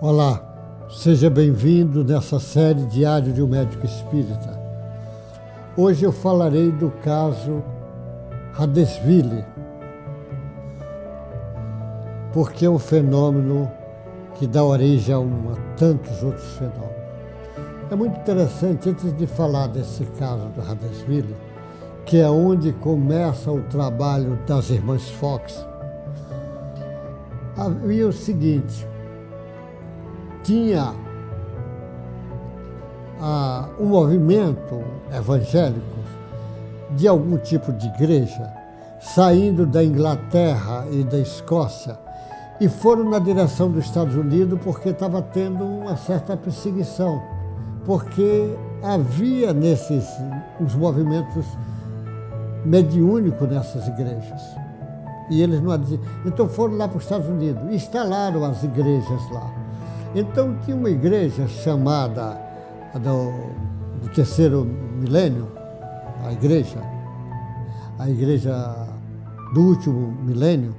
Olá, seja bem-vindo nessa série Diário de um Médico Espírita. Hoje eu falarei do caso Huddersville, porque é um fenômeno que dá origem a tantos outros fenômenos. É muito interessante, antes de falar desse caso do Huddersville, que é onde começa o trabalho das irmãs Fox, havia o seguinte: tinha um movimento evangélico de algum tipo de igreja saindo da Inglaterra e da Escócia e foram na direção dos Estados Unidos porque estava tendo uma certa perseguição, porque havia uns movimentos mediúnicos nessas igrejas. E eles não diziam. Então foram lá para os Estados Unidos, instalaram as igrejas lá. Então tinha uma igreja chamada do terceiro milênio, a igreja do último milênio,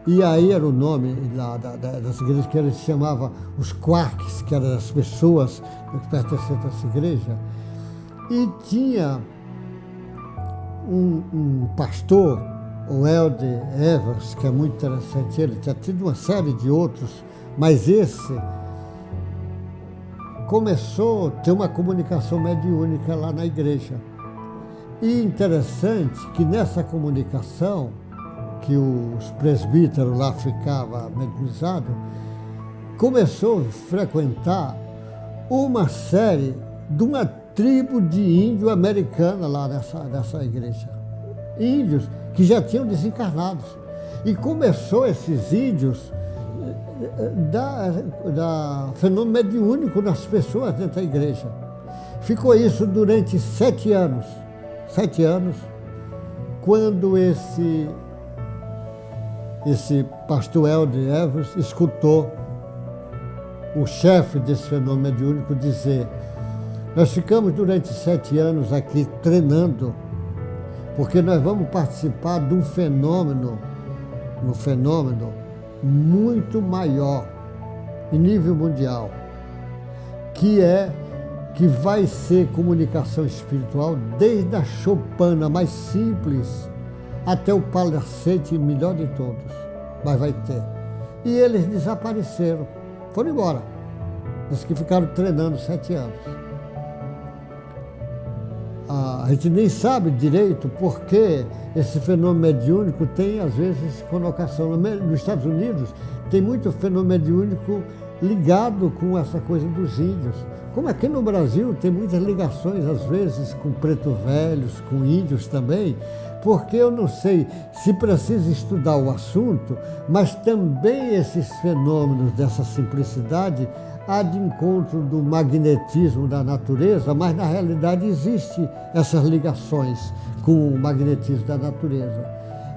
e aí era o nome lá das igrejas que eles chamavam os quarks, que eram as pessoas que pertenciam a essa igreja. E tinha um pastor, o Elder Evans, que é muito interessante, ele tinha tido uma série de outros, mas esse começou a ter uma comunicação mediúnica lá na igreja. E interessante que nessa comunicação, que os presbíteros lá ficavam mediunizados, começou a frequentar uma série de uma tribo de índio americana lá nessa igreja. Índios que já tinham desencarnado. E começou esses índios da fenômeno mediúnico nas pessoas dentro da igreja. Ficou isso durante 7 anos. 7 anos, quando esse pastor Elder Evans escutou o chefe desse fenômeno mediúnico dizer: nós ficamos durante 7 anos aqui treinando, porque nós vamos participar de um fenômeno muito maior, em nível mundial, que vai ser comunicação espiritual desde a choupana mais simples até o palacete melhor de todos, mas vai ter. E eles desapareceram, foram embora. Eles que ficaram treinando 7 anos. A gente nem sabe direito porque esse fenômeno mediúnico tem, às vezes, conotação. Nos Estados Unidos, tem muito fenômeno mediúnico ligado com essa coisa dos índios. Como aqui no Brasil, tem muitas ligações, às vezes, com preto velhos, com índios também, porque eu não sei se precisa estudar o assunto, mas também esses fenômenos dessa simplicidade há de encontro do magnetismo da natureza, mas na realidade existem essas ligações com o magnetismo da natureza.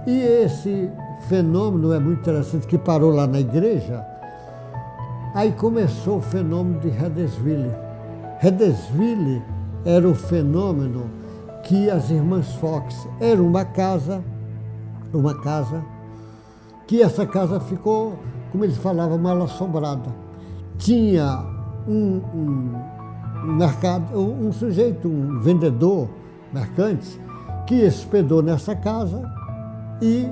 E esse fenômeno é muito interessante, que parou lá na igreja. Aí começou o fenômeno de Huddersville. Huddersville era o fenômeno que as irmãs Fox, era uma casa, que essa casa ficou, como eles falavam, mal assombrada. Tinha um mercado, um sujeito, um vendedor, mercante, que hospedou nessa casa e,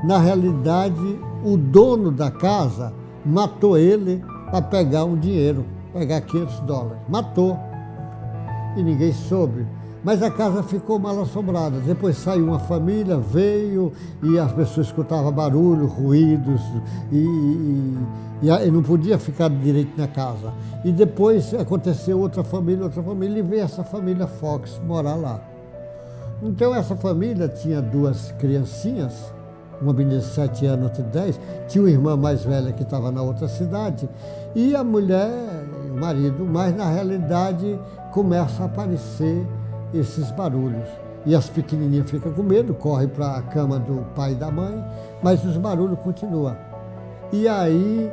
na realidade, o dono da casa matou ele para pegar um dinheiro, pegar $500. Matou. E ninguém soube. Mas a casa ficou mal assombrada. Depois saiu uma família, veio e as pessoas escutavam barulho, ruídos e não podia ficar direito na casa. E depois aconteceu outra família e veio essa família Fox morar lá. Então essa família tinha 2 criancinhas, uma menina de 7 anos, outra de 10, tinha uma irmã mais velha que estava na outra cidade, e a mulher, o marido, mas na realidade começa a aparecer esses barulhos. E as pequenininhas ficam com medo, correm para a cama do pai e da mãe, mas os barulhos continuam. E aí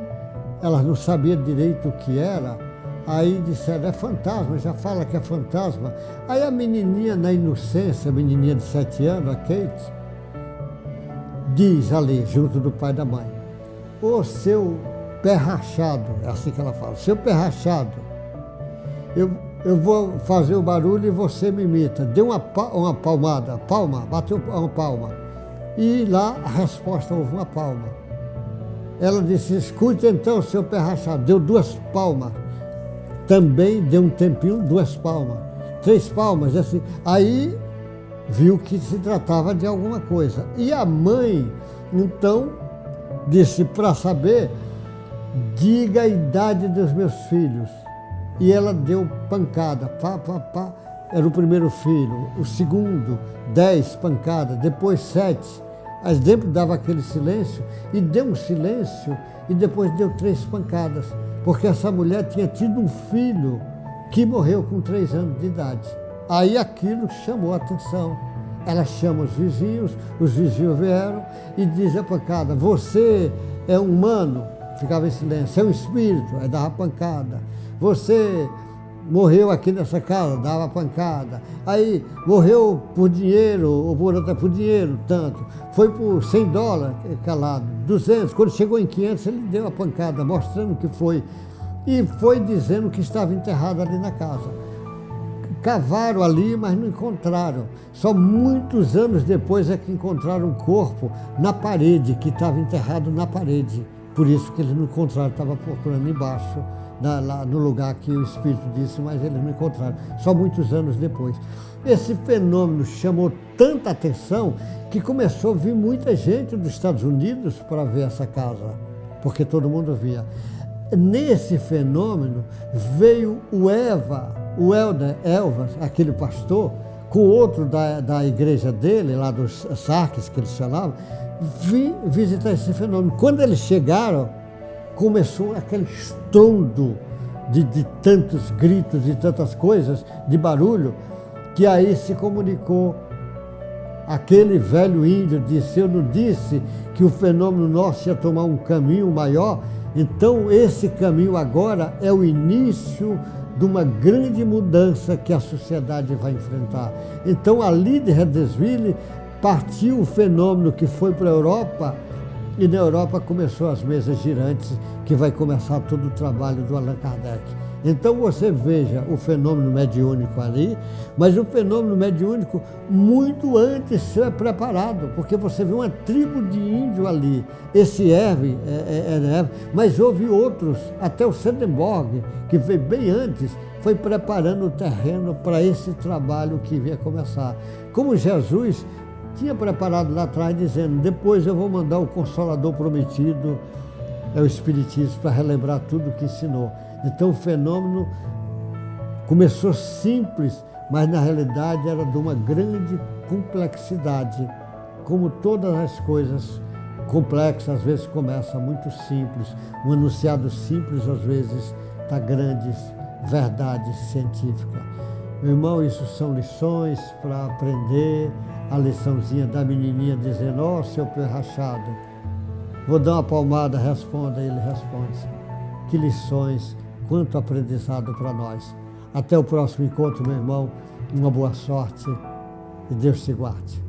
elas não sabiam direito o que era, aí disseram: é fantasma, já fala que é fantasma. Aí a menininha, na inocência, a menininha de 7 anos, a Kate, diz ali, junto do pai e da mãe: ô seu pé rachado, é assim que ela fala, seu pé rachado, eu vou fazer o barulho e você me imita. Deu uma palmada, palma, bateu uma palma. E lá a resposta houve uma palma. Ela disse, escute então, seu pé rachado. Deu 2 palmas. Também deu um tempinho, 2 palmas. 3 palmas, assim. Aí viu que se tratava de alguma coisa. E a mãe, então, disse, para saber, diga a idade dos meus filhos. E ela deu pancada, pá, pá, pá. Era o primeiro filho, o segundo, 10 pancadas, depois 7. Aí dentro dava aquele silêncio, e deu um silêncio, e depois deu 3 pancadas, porque essa mulher tinha tido um filho que morreu com 3 anos de idade. Aí aquilo chamou a atenção. Ela chama os vizinhos vieram e diz a pancada, você é humano? Ficava em silêncio, é um espírito, aí dava pancada. Você morreu aqui nessa casa, dava pancada. Aí morreu por dinheiro, ou por dinheiro, tanto. Foi por $100, calado, 200. Quando chegou em 500, ele deu a pancada, mostrando que foi. E foi dizendo que estava enterrado ali na casa. Cavaram ali, mas não encontraram. Só muitos anos depois é que encontraram um corpo na parede, que estava enterrado na parede. Por isso que eles não encontraram, estava procurando embaixo, lá no lugar que o espírito disse, mas eles não encontraram, só muitos anos depois. Esse fenômeno chamou tanta atenção que começou a vir muita gente dos Estados Unidos para ver essa casa, porque todo mundo via. Nesse fenômeno veio o Elder Elvas, aquele pastor, com outro da igreja dele, lá dos Sarques, que eles chamavam, vim visitar esse fenômeno. Quando eles chegaram, começou aquele estrondo de tantos gritos e tantas coisas, de barulho, que aí se comunicou. Aquele velho índio disse, eu não disse que o fenômeno nosso ia tomar um caminho maior? Então esse caminho agora é o início de uma grande mudança que a sociedade vai enfrentar. Então ali de Redesville partiu o fenômeno que foi para a Europa, e na Europa começou as mesas girantes, que vai começar todo o trabalho do Allan Kardec. Então você veja o fenômeno mediúnico ali, mas o fenômeno mediúnico muito antes ser preparado, porque você vê uma tribo de índio ali, esse Herve, mas houve outros, até o Swedenborg, que veio bem antes, foi preparando o terreno para esse trabalho que ia começar. Como Jesus tinha preparado lá atrás, dizendo, depois eu vou mandar o Consolador prometido, é o Espiritismo, para relembrar tudo o que ensinou. Então o fenômeno começou simples, mas na realidade era de uma grande complexidade. Como todas as coisas complexas, às vezes começa muito simples. Um enunciado simples, às vezes, dá grandes verdades científicas. Meu irmão, isso são lições para aprender. A liçãozinha da menininha dizendo, ó, seu pé rachado. Vou dar uma palmada, responda, ele responde. Que lições, quanto aprendizado para nós. Até o próximo encontro, meu irmão. Uma boa sorte e Deus te guarde.